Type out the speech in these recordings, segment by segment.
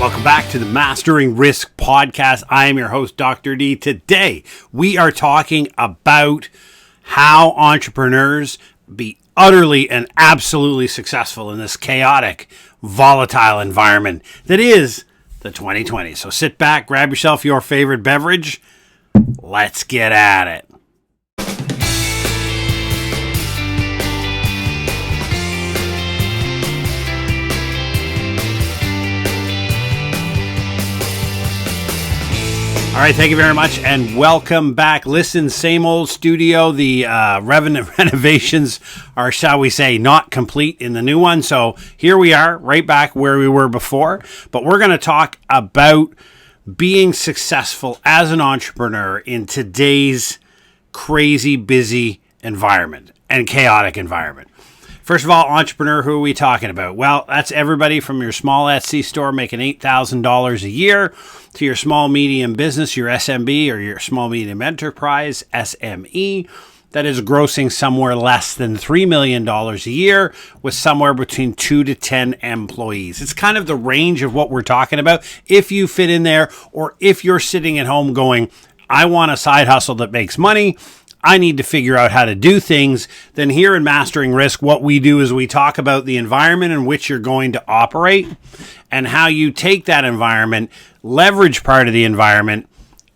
Welcome back to the Mastering Risk podcast. I am your host, Dr. D. Today, we are talking about how entrepreneurs be utterly and absolutely successful in this chaotic, volatile environment that is the 2020s. So sit back, grab yourself your favorite beverage. Let's get at it. All right, thank you very much, and welcome back. Listen, same old studio. The renovations are, shall we say, not complete in the new one. So here we are, right back where we were before. But we're going to talk about being successful as an entrepreneur in today's crazy, busy environment and chaotic environment. First of all, entrepreneur, who are we talking about? Well, that's everybody from your small Etsy store making $8,000 a year to your small medium business, your SMB, or your small medium enterprise, SME, that is grossing somewhere less than $3 million a year with somewhere between 2 to 10 employees. It's kind of the range of what we're talking about. If you fit in there, or if you're sitting at home going, I want a side hustle that makes money, I need to figure out how to do things, then here in Mastering Risk, what we do is we talk about the environment in which you're going to operate and how you take that environment, leverage part of the environment,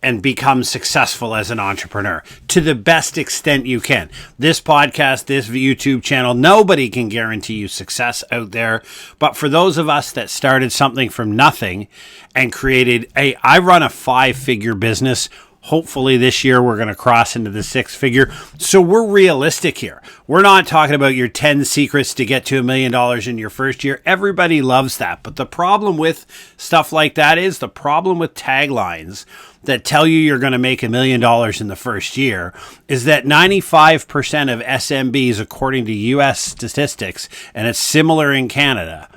and become successful as an entrepreneur to the best extent you can. This podcast, this YouTube channel, nobody can guarantee you success out there. But for those of us that started something from nothing and created I run a 5-figure business. Hopefully this year we're going to cross into the 6-figure. So we're realistic here. We're not talking about your 10 secrets to get to $1 million in your first year. Everybody loves that. But the problem with stuff like that is the problem with taglines that tell you you're going to make $1 million in the first year is that 95% of SMBs, according to US statistics, and it's similar in Canada,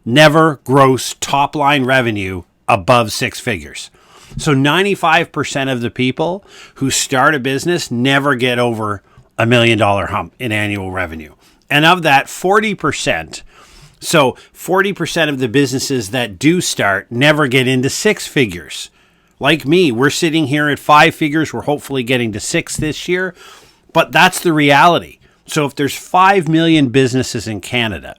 never gross top line revenue above 6 figures. So 95% of the people who start a business never get over $1 million hump in annual revenue. And of that, 40%, so 40% of the businesses that do start never get into 6 figures. Like me, we're sitting here at 5 figures. We're hopefully getting to 6 this year. But that's the reality. So if there's 5 million businesses in Canada,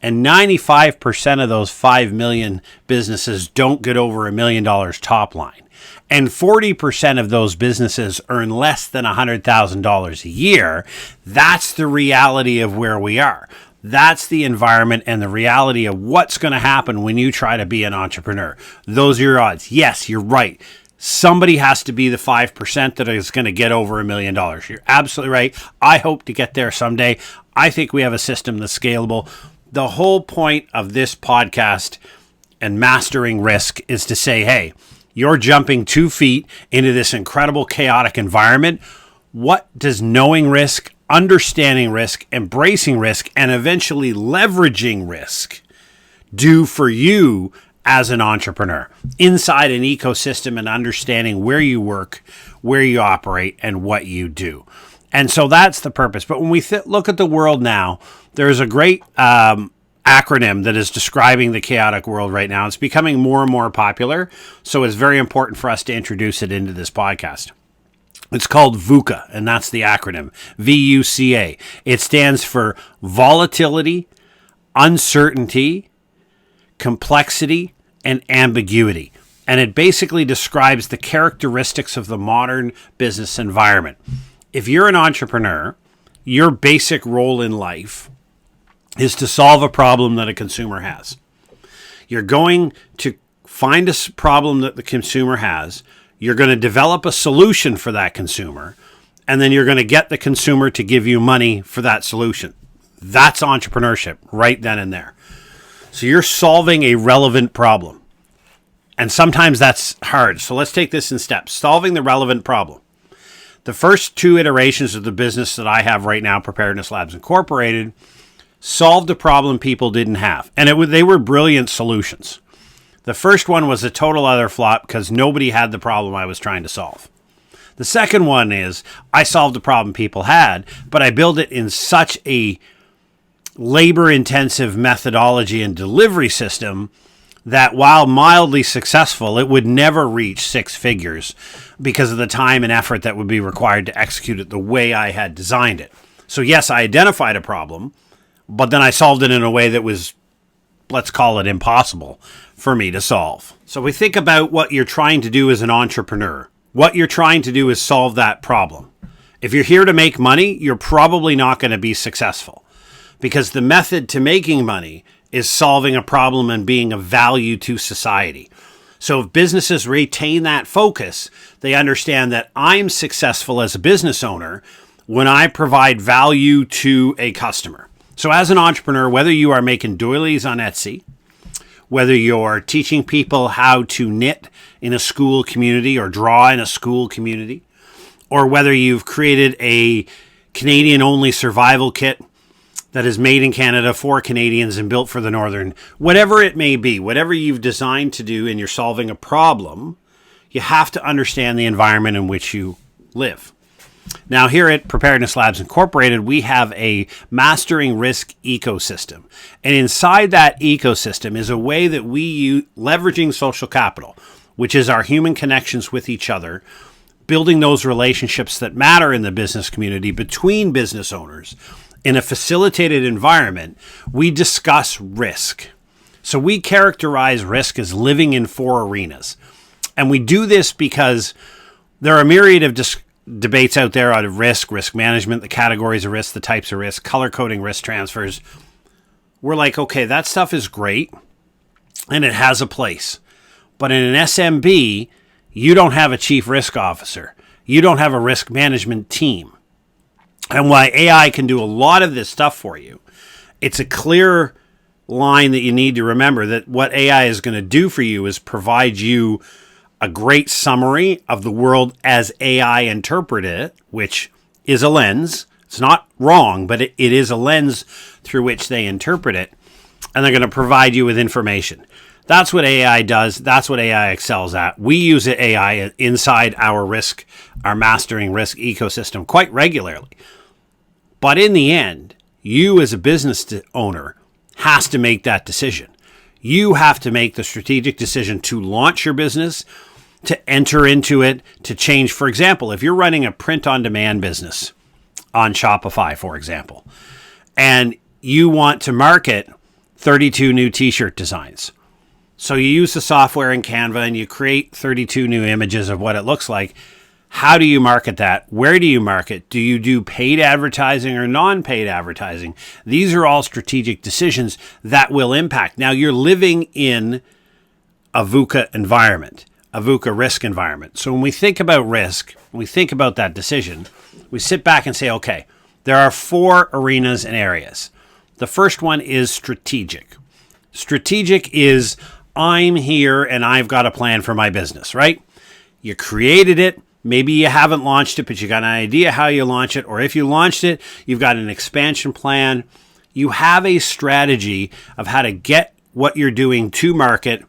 and 95% of those 5 million businesses don't get over $1 million top line, and 40% of those businesses earn less than $100,000 a year, that's the reality of where we are. That's the environment and the reality of what's going to happen when you try to be an entrepreneur. Those are your odds. Yes, you're right. Somebody has to be the 5% that is going to get over $1 million. You're absolutely right. I hope to get there someday. I think we have a system that's scalable. The whole point of this podcast and Mastering Risk is to say, hey, you're jumping 2 feet into this incredible chaotic environment. What does knowing risk, understanding risk, embracing risk, and eventually leveraging risk do for you as an entrepreneur inside an ecosystem and understanding where you work, where you operate, and what you do? And so that's the purpose. But when we look at the world now, there's a great acronym that is describing the chaotic world right now. It's becoming more and more popular, so it's very important for us to introduce it into this podcast. It's called VUCA, and that's the acronym, VUCA. It stands for volatility, uncertainty, complexity, and ambiguity. And it basically describes the characteristics of the modern business environment. If you're an entrepreneur, your basic role in life is to solve a problem that a consumer has. You're going to find a problem that the consumer has. You're going to develop a solution for that consumer, and then you're going to get the consumer to give you money for that solution. That's entrepreneurship right then and there. So you're solving a relevant problem. And sometimes that's hard. So let's take this in steps. Solving the relevant problem. The first 2 iterations of the business that I have right now, Preparedness Labs Incorporated, solved a problem people didn't have. And they were brilliant solutions. The first one was a total utter flop because nobody had the problem I was trying to solve. The second one is I solved the problem people had, but I built it in such a labor-intensive methodology and delivery system that while mildly successful, it would never reach six figures because of the time and effort that would be required to execute it the way I had designed it. So yes, I identified a problem, but then I solved it in a way that was, let's call it, impossible for me to solve. So we think about what you're trying to do as an entrepreneur. What you're trying to do is solve that problem. If you're here to make money, you're probably not going to be successful because the method to making money is solving a problem and being of value to society. So if businesses retain that focus, they understand that I'm successful as a business owner when I provide value to a customer. So as an entrepreneur, whether you are making doilies on Etsy, whether you're teaching people how to knit in a school community or draw in a school community, or whether you've created a Canadian-only survival kit that is made in Canada for Canadians and built for the Northern, whatever it may be, whatever you've designed to do and you're solving a problem, you have to understand the environment in which you live. Now, here at Preparedness Labs Incorporated, we have a mastering risk ecosystem. And inside that ecosystem is a way that we use leveraging social capital, which is our human connections with each other, building those relationships that matter in the business community between business owners. In a facilitated environment, we discuss risk. So we characterize risk as living in four arenas. And we do this because there are a myriad of debates out there on risk management, the categories of risk, the types of risk, color coding risk transfers. We're like, okay, that stuff is great and it has a place. But in an SMB, you don't have a chief risk officer. You don't have a risk management team. And why AI can do a lot of this stuff for you, it's a clear line that you need to remember that what AI is going to do for you is provide you a great summary of the world as AI interpreted it, which is a lens. It's not wrong, but it is a lens through which they interpret it. And they're going to provide you with information. That's what AI does. That's what AI excels at. We use AI inside our mastering risk ecosystem quite regularly. But in the end, you as a business owner has to make that decision. You have to make the strategic decision to launch your business, to enter into it, to change. For example, if you're running a print-on-demand business on Shopify, for example, and you want to market 32 new t-shirt designs. So you use the software in Canva and you create 32 new images of what it looks like. How do you market that? Where do you market? Do you do paid advertising or non-paid advertising? These are all strategic decisions that will impact. Now, you're living in a VUCA environment, a VUCA risk environment. So when we think about risk, when we think about that decision, we sit back and say, okay, there are four arenas and areas. The first one is strategic. Strategic is I'm here and I've got a plan for my business, right? You created it. Maybe you haven't launched it, but you got an idea how you launch it. Or if you launched it, you've got an expansion plan. You have a strategy of how to get what you're doing to market,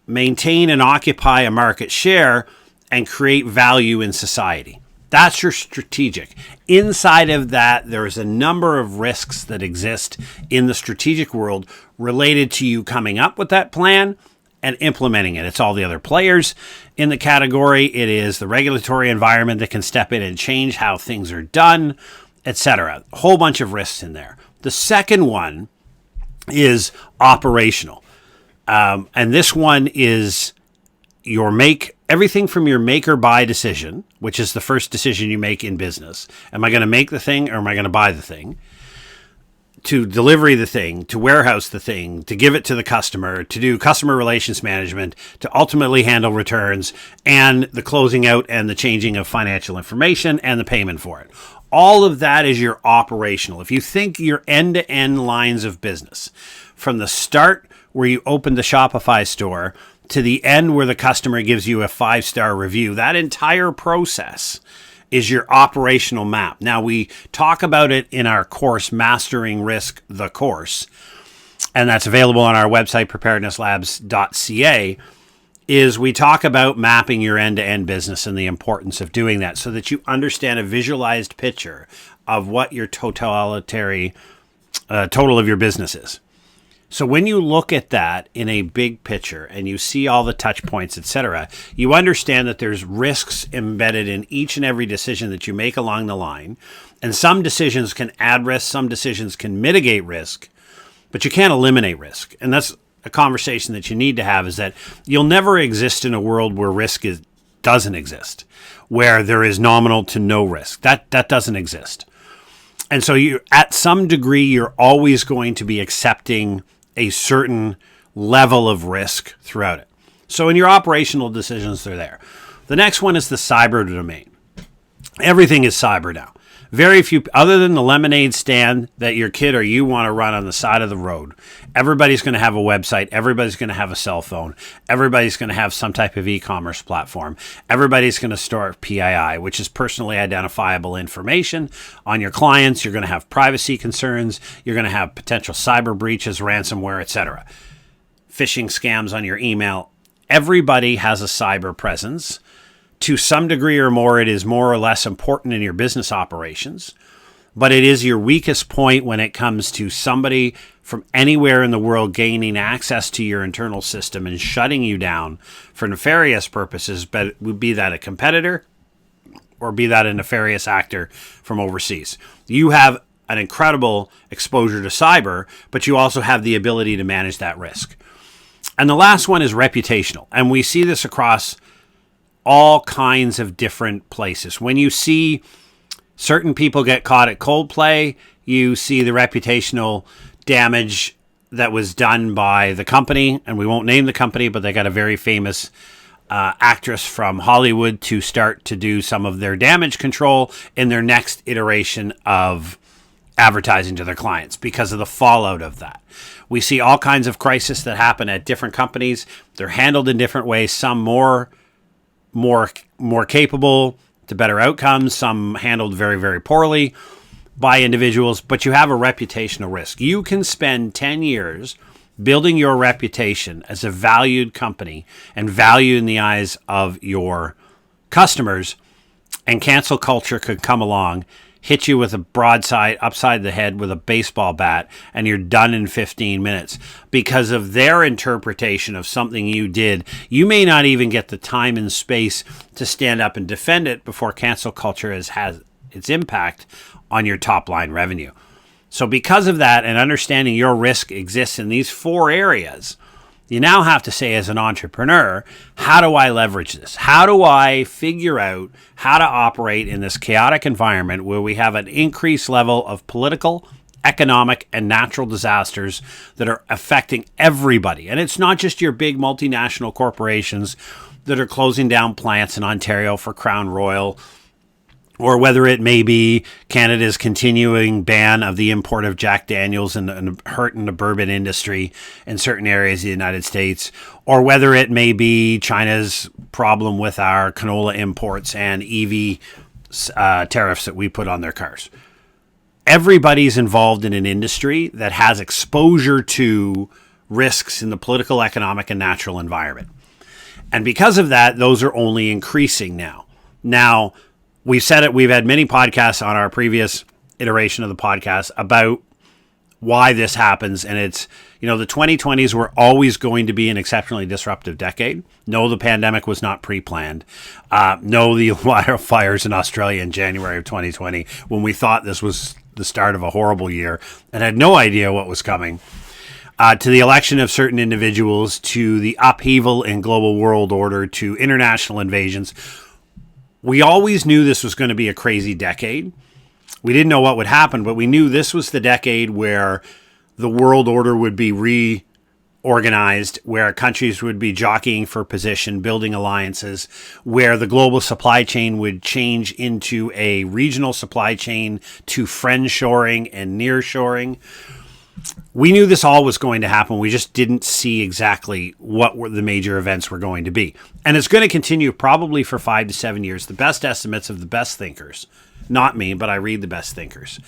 maintain and occupy a market share, and create value in society. That's your strategic. Inside of that, there's a number of risks that exist in the strategic world related to you coming up with that plan and implementing it. It's all the other players in the category. It is the regulatory environment that can step in and change how things are done, etc. A whole bunch of risks in there. The second one is operational. And this one is everything from your make or buy decision, which is the first decision you make in business. Am I going to make the thing or am I going to buy the thing? To delivery the thing, to warehouse the thing, to give it to the customer, to do customer relations management, to ultimately handle returns and the closing out and the changing of financial information and the payment for it. All of that is your operational. If you think your end-to-end lines of business, from the start where you open the Shopify store to the end where the customer gives you a 5-star review, that entire process is your operational map. Now, we talk about it in our course, Mastering Risk, the course, and that's available on our website, preparednesslabs.ca, is we talk about mapping your end-to-end business and the importance of doing that so that you understand a visualized picture of what your total of your business is. So when you look at that in a big picture and you see all the touch points, etc., you understand that there's risks embedded in each and every decision that you make along the line. And some decisions can add risk, some decisions can mitigate risk, but you can't eliminate risk. And that's a conversation that you need to have, is that you'll never exist in a world where risk doesn't exist, where there is nominal to no risk. That doesn't exist. And so you, at some degree, you're always going to be accepting a certain level of risk throughout it. So in your operational decisions, they're there. The next one is the cyber domain. Everything is cyber now. Very few, other than the lemonade stand that your kid or you want to run on the side of the road, everybody's going to have a website. Everybody's going to have a cell phone. Everybody's going to have some type of e-commerce platform. Everybody's going to store PII, which is personally identifiable information on your clients. You're going to have privacy concerns. You're going to have potential cyber breaches, ransomware, etc. Phishing scams on your email. Everybody has a cyber presence. To some degree or more, it is more or less important in your business operations, but it is your weakest point when it comes to somebody from anywhere in the world gaining access to your internal system and shutting you down for nefarious purposes, but be that a competitor or be that a nefarious actor from overseas. You have an incredible exposure to cyber, but you also have the ability to manage that risk. And the last one is reputational, and we see this across all kinds of different places. When you see certain people get caught at Coldplay, you see the reputational damage that was done by the company, and we won't name the company, but they got a very famous actress from Hollywood to start to do some of their damage control in their next iteration of advertising to their clients because of the fallout of that. We see all kinds of crises that happen at different companies. They're handled in different ways, some more capable to better outcomes, some handled very, very poorly by individuals, but you have a reputational risk. You can spend 10 years building your reputation as a valued company and valued in the eyes of your customers, and cancel culture could come along, hit you with a broadside upside the head with a baseball bat, and you're done in 15 minutes because of their interpretation of something you did. You may not even get the time and space to stand up and defend it before cancel culture has its impact on your top line revenue. So because of that, and understanding your risk exists in these 4 areas, you now have to say, as an entrepreneur, how do I leverage this? How do I figure out how to operate in this chaotic environment where we have an increased level of political, economic, and natural disasters that are affecting everybody? And it's not just your big multinational corporations that are closing down plants in Ontario for Crown Royal, or whether it may be Canada's continuing ban of the import of Jack Daniels and hurting the bourbon industry in certain areas of the United States, or whether it may be China's problem with our canola imports and EV tariffs that we put on their cars. Everybody's involved in an industry that has exposure to risks in the political, economic, and natural environment. And because of that, those are only increasing now. Now, we've said it, we've had many podcasts on our previous iteration of the podcast about why this happens. And it's, the 2020s were always going to be an exceptionally disruptive decade. No, the pandemic was not pre-planned. No, the wildfires in Australia in January of 2020, when we thought this was the start of a horrible year and had no idea what was coming. To the election of certain individuals, to the upheaval in global world order, to international invasions. We always knew this was going to be a crazy decade. We didn't know what would happen, but we knew this was the decade where the world order would be reorganized, where countries would be jockeying for position, building alliances, where the global supply chain would change into a regional supply chain to friendshoring and nearshoring. We knew this all was going to happen. We just didn't see exactly what the major events were going to be. And it's going to continue probably for 5 to 7 years. The best estimates of the best thinkers, not me, but I read the best thinkers,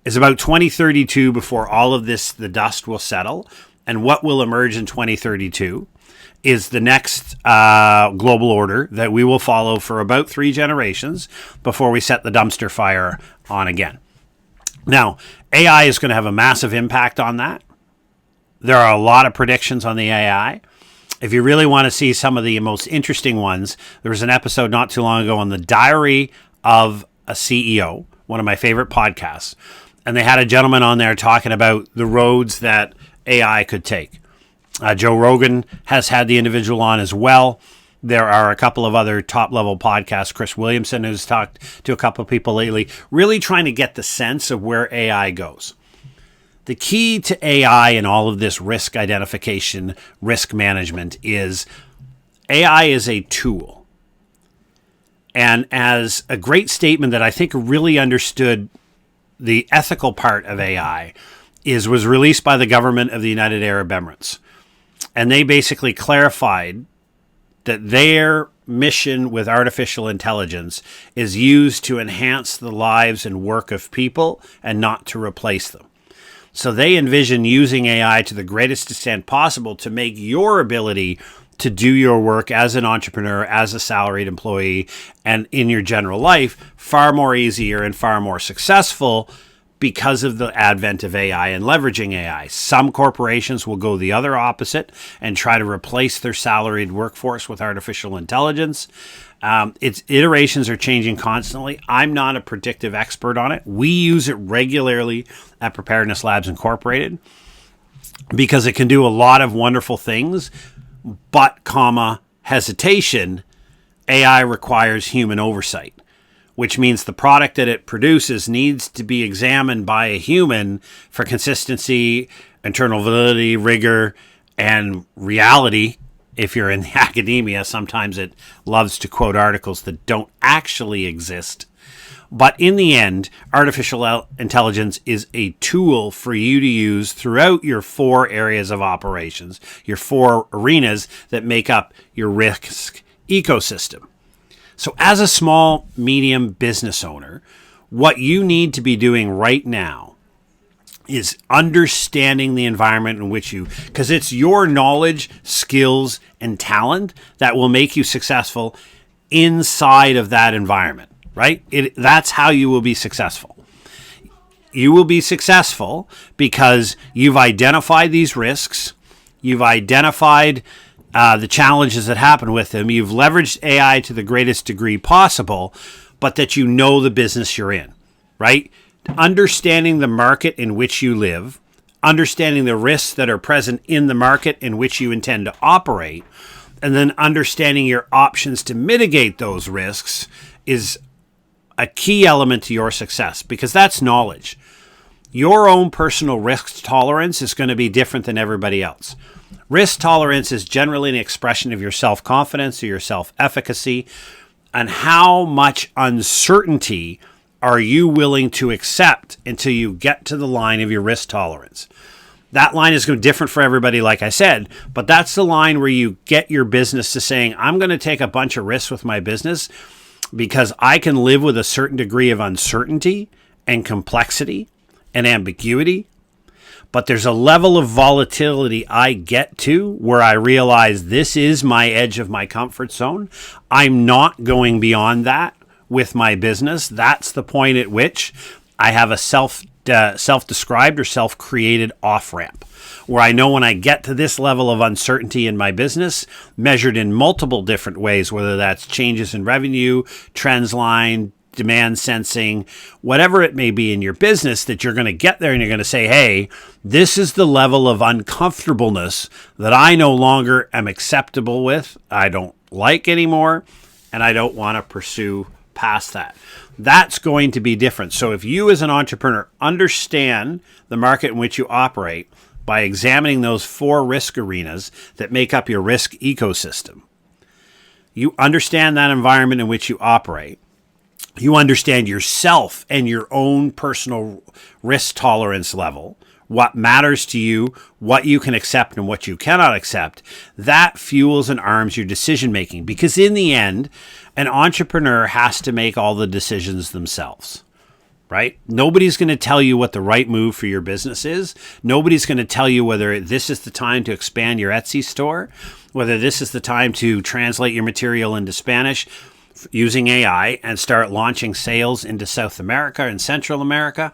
is about 2032 before all of this, the dust will settle. And what will emerge in 2032 is the next global order that we will follow for about 3 generations before we set the dumpster fire on again. Now, AI is going to have a massive impact on that. There are a lot of predictions on the AI. If you really want to see some of the most interesting ones, there was an episode not too long ago on the Diary of a CEO, one of my favorite podcasts. And they had a gentleman on there talking about the roads that AI could take. Joe Rogan has had the individual on as well. There are a couple of other top-level podcasts. Chris Williamson, who's talked to a couple of people lately, really trying to get the sense of where AI goes. The key to AI and all of this risk identification, risk management is AI is a tool. And as a great statement that I think really understood the ethical part of AI was released by the government of the United Arab Emirates. And they basically clarified that their mission with artificial intelligence is used to enhance the lives and work of people and not to replace them. So they envision using AI to the greatest extent possible to make your ability to do your work as an entrepreneur, as a salaried employee, and in your general life far more easier and far more successful because of the advent of AI and leveraging AI. Some corporations will go the other opposite and try to replace their salaried workforce with artificial intelligence. Its iterations are changing constantly. I'm not a predictive expert on it. We use it regularly at Preparedness Labs Incorporated because it can do a lot of wonderful things, but, hesitation, AI requires human oversight, which means the product that it produces needs to be examined by a human for consistency, internal validity, rigor, and reality. If you're in academia, sometimes it loves to quote articles that don't actually exist. But in the end, artificial intelligence is a tool for you to use throughout your 4 areas of operations, your 4 arenas that make up your risk ecosystem. So as a small, medium business owner, what you need to be doing right now is understanding the environment in which because it's your knowledge, skills, and talent that will make you successful inside of that environment, right? That's how you will be successful. You will be successful because you've identified these risks, you've identified the challenges that happen with them. You've leveraged AI to the greatest degree possible, but that you know the business you're in, right? Understanding the market in which you live, understanding the risks that are present in the market in which you intend to operate, and then understanding your options to mitigate those risks is a key element to your success, because that's knowledge. Your own personal risk tolerance is going to be different than everybody else. Risk tolerance is generally an expression of your self-confidence or your self-efficacy, and how much uncertainty are you willing to accept until you get to the line of your risk tolerance. That line is going to be different for everybody, like I said, but that's the line where you get your business to saying, I'm going to take a bunch of risks with my business because I can live with a certain degree of uncertainty and complexity and ambiguity. But there's a level of volatility I get to where I realize this is my edge of my comfort zone. I'm not going beyond that with my business. That's the point at which I have a self-described or self-created off-ramp, where I know when I get to this level of uncertainty in my business, measured in multiple different ways, whether that's changes in revenue, trends line, demand sensing, whatever it may be in your business, that you're going to get there and you're going to say, hey, this is the level of uncomfortableness that I no longer am acceptable with, I don't like anymore, and I don't want to pursue past that. That's going to be different. So if you as an entrepreneur understand the market in which you operate by examining those 4 risk arenas that make up your risk ecosystem, you understand that environment in which you operate, you understand yourself and your own personal risk tolerance level, what matters to you, what you can accept and what you cannot accept, that fuels and arms your decision making. Because in the end, an entrepreneur has to make all the decisions themselves, right? Nobody's going to tell you what the right move for your business is. Nobody's going to tell you whether this is the time to expand your Etsy store, whether this is the time to translate your material into Spanish using AI and start launching sales into South America and Central America,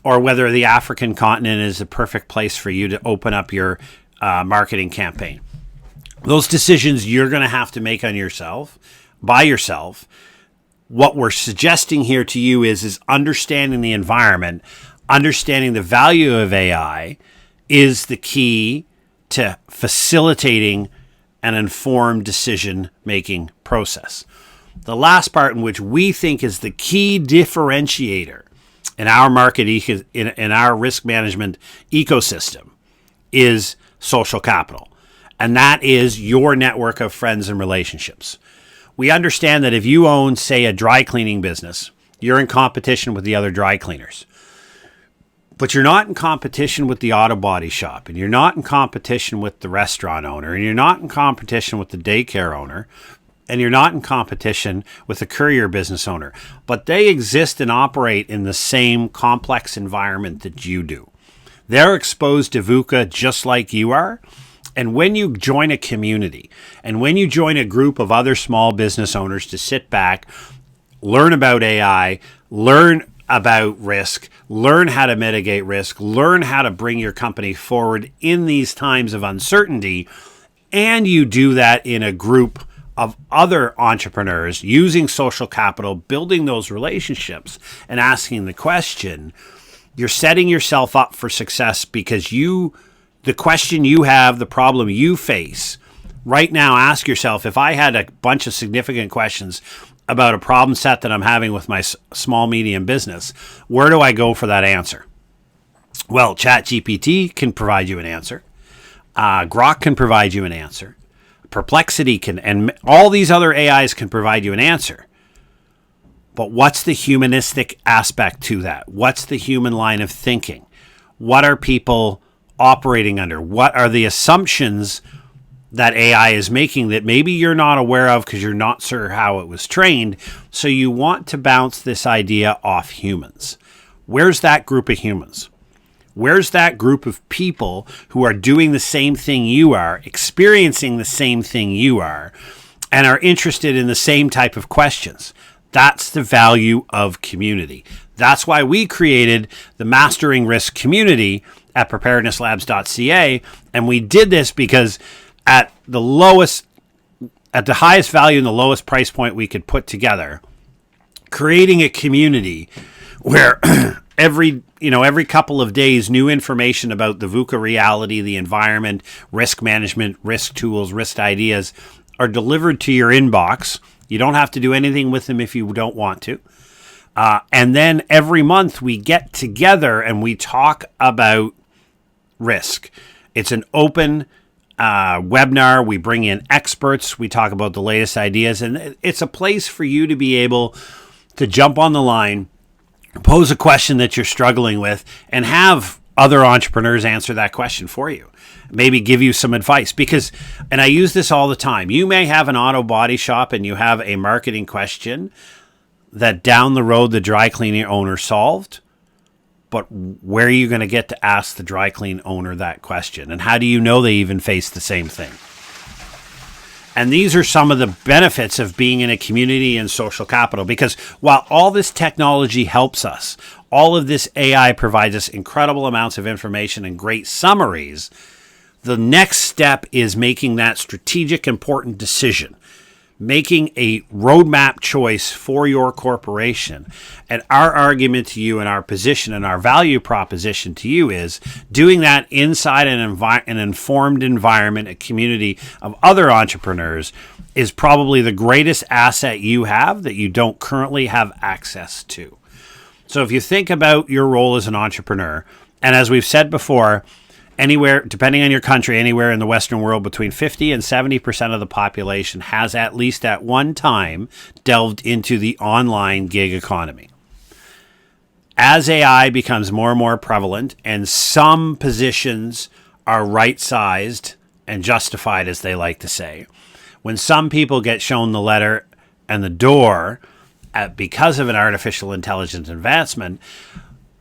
or whether the African continent is the perfect place for you to open up your marketing campaign. Those decisions you're going to have to make on yourself, by yourself. What we're suggesting here to you is understanding the environment, understanding the value of AI is the key to facilitating an informed decision-making process. The last part, in which we think is the key differentiator in our market, in our risk management ecosystem, is social capital. And that is your network of friends and relationships. We understand that if you own, say, a dry cleaning business, you're in competition with the other dry cleaners. But you're not in competition with the auto body shop, and you're not in competition with the restaurant owner, and you're not in competition with the daycare owner, and you're not in competition with the courier business owner. But they exist and operate in the same complex environment that you do. They're exposed to VUCA just like you are. And when you join a community, and when you join a group of other small business owners to sit back, learn about AI, learn about risk, learn how to mitigate risk, learn how to bring your company forward in these times of uncertainty, and you do that in a group of other entrepreneurs using social capital, building those relationships and asking the question, you're setting yourself up for success, because the question you have, the problem you face right now, ask yourself, if I had a bunch of significant questions about a problem set that I'm having with my small, medium business, where do I go for that answer? Well, ChatGPT can provide you an answer. Grok can provide you an answer. Perplexity can, and all these other AIs can provide you an answer. But what's the humanistic aspect to that? What's the human line of thinking? What are people operating under? What are the assumptions that AI is making that maybe you're not aware of because you're not sure how it was trained? So you want to bounce this idea off humans. Where's that group of humans? Where's that group of people who are doing the same thing you are, experiencing the same thing you are, and are interested in the same type of questions? That's the value of community. That's why we created the Mastering Risk community at preparednesslabs.ca. And we did this because at the highest value and the lowest price point we could put together, creating a community where every couple of days, new information about the VUCA reality, the environment, risk management, risk tools, risk ideas are delivered to your inbox. You don't have to do anything with them if you don't want to. And then every month we get together and we talk about risk. It's an open webinar. We bring in experts. We talk about the latest ideas. And it's a place for you to be able to jump on the line, pose a question that you're struggling with, and have other entrepreneurs answer that question for you. Maybe give you some advice, because, and I use this all the time, you may have an auto body shop and you have a marketing question that down the road the dry cleaning owner solved, but where are you going to get to ask the dry clean owner that question? And how do you know they even face the same thing? And these are some of the benefits of being in a community and social capital, because while all this technology helps us, all of this AI provides us incredible amounts of information and great summaries, the next step is making that strategic, important decision, making a roadmap choice for your corporation. And our argument to you and our position and our value proposition to you is doing that inside an informed environment, a community of other entrepreneurs, is probably the greatest asset you have that you don't currently have access to. So if you think about your role as an entrepreneur, and as we've said before, anywhere, depending on your country, anywhere in the Western world, between 50 and 70% of the population has at least at one time delved into the online gig economy. As AI becomes more and more prevalent, and some positions are right-sized and justified, as they like to say, when some people get shown the letter and the door because of an artificial intelligence advancement,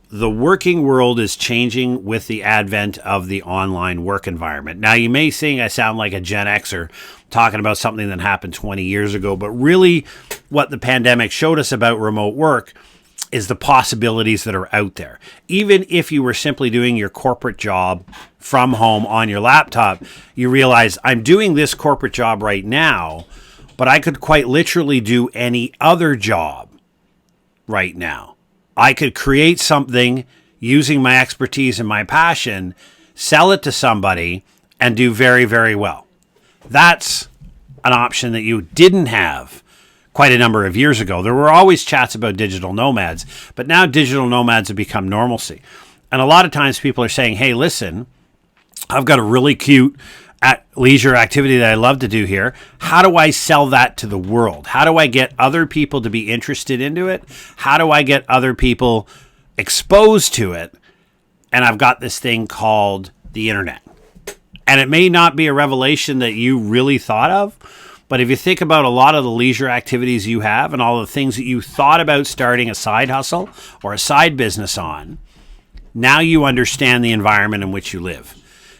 the working world is changing with the advent of the online work environment. Now, you may think I sound like a Gen Xer talking about something that happened 20 years ago, but really what the pandemic showed us about remote work is the possibilities that are out there. Even if you were simply doing your corporate job from home on your laptop, you realize I'm doing this corporate job right now, but I could quite literally do any other job right now. I could create something using my expertise and my passion, sell it to somebody, and do very, very well. That's an option that you didn't have quite a number of years ago. There were always chats about digital nomads, but now digital nomads have become normalcy. And a lot of times people are saying, hey, listen, I've got a really cute leisure activity that I love to do here. How do I sell that to the world? How do I get other people to be interested into it? How do I get other people exposed to it? And I've got this thing called the internet. And it may not be a revelation that you really thought of, but if you think about a lot of the leisure activities you have and all the things that you thought about starting a side hustle or a side business on, now you understand the environment in which you live.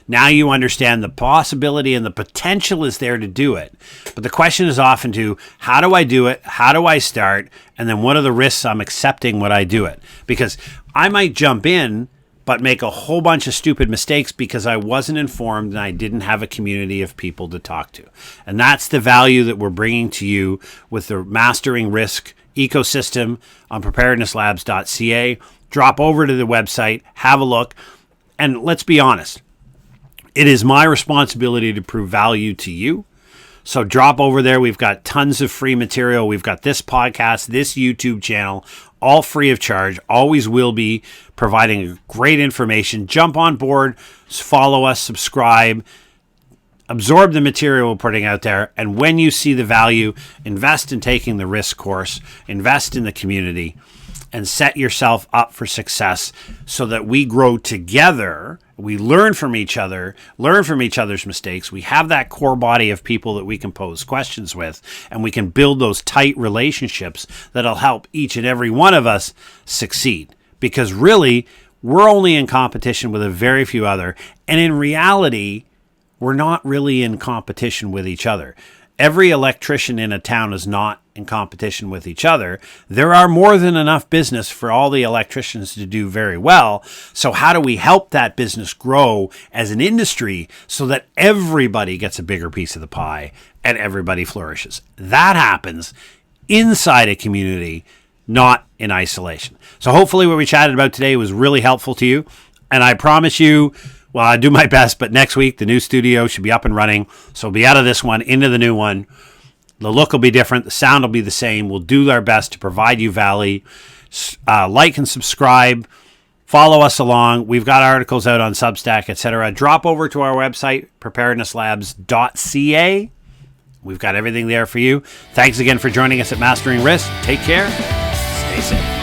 Now you understand the possibility and the potential is there to do it. But the question is often to, how do I do it? How do I start? And then what are the risks I'm accepting when I do it? Because I might jump in but make a whole bunch of stupid mistakes because I wasn't informed and I didn't have a community of people to talk to. And that's the value that we're bringing to you with the Mastering Risk ecosystem on preparednesslabs.ca. Drop over to the website, have a look, and let's be honest. It is my responsibility to prove value to you. So drop over there. We've got tons of free material. We've got this podcast, this YouTube channel, all free of charge. Always will be providing great information. Jump on board, follow us, subscribe, absorb the material we're putting out there. And when you see the value, invest in taking the risk course, invest in the community, and set yourself up for success so that we grow together. We learn from each other, learn from each other's mistakes. We have that core body of people that we can pose questions with, and we can build those tight relationships that'll help each and every one of us succeed. Because really, we're only in competition with a very few other. And in reality, we're not really in competition with each other. Every electrician in a town is not in competition with each other. There are more than enough business for all the electricians to do very well. So how do we help that business grow as an industry so that everybody gets a bigger piece of the pie and everybody flourishes? That happens inside a community, not in isolation. So hopefully what we chatted about today was really helpful to you. And I promise you, well, I do my best, but next week the new studio should be up and running. So we'll be out of this one into the new one. The look will be different. The sound will be the same. We'll do our best to provide you value. Like and subscribe. Follow us along. We've got articles out on Substack, etc. Drop over to our website, preparednesslabs.ca. We've got everything there for you. Thanks again for joining us at Mastering Risk. Take care. Stay safe.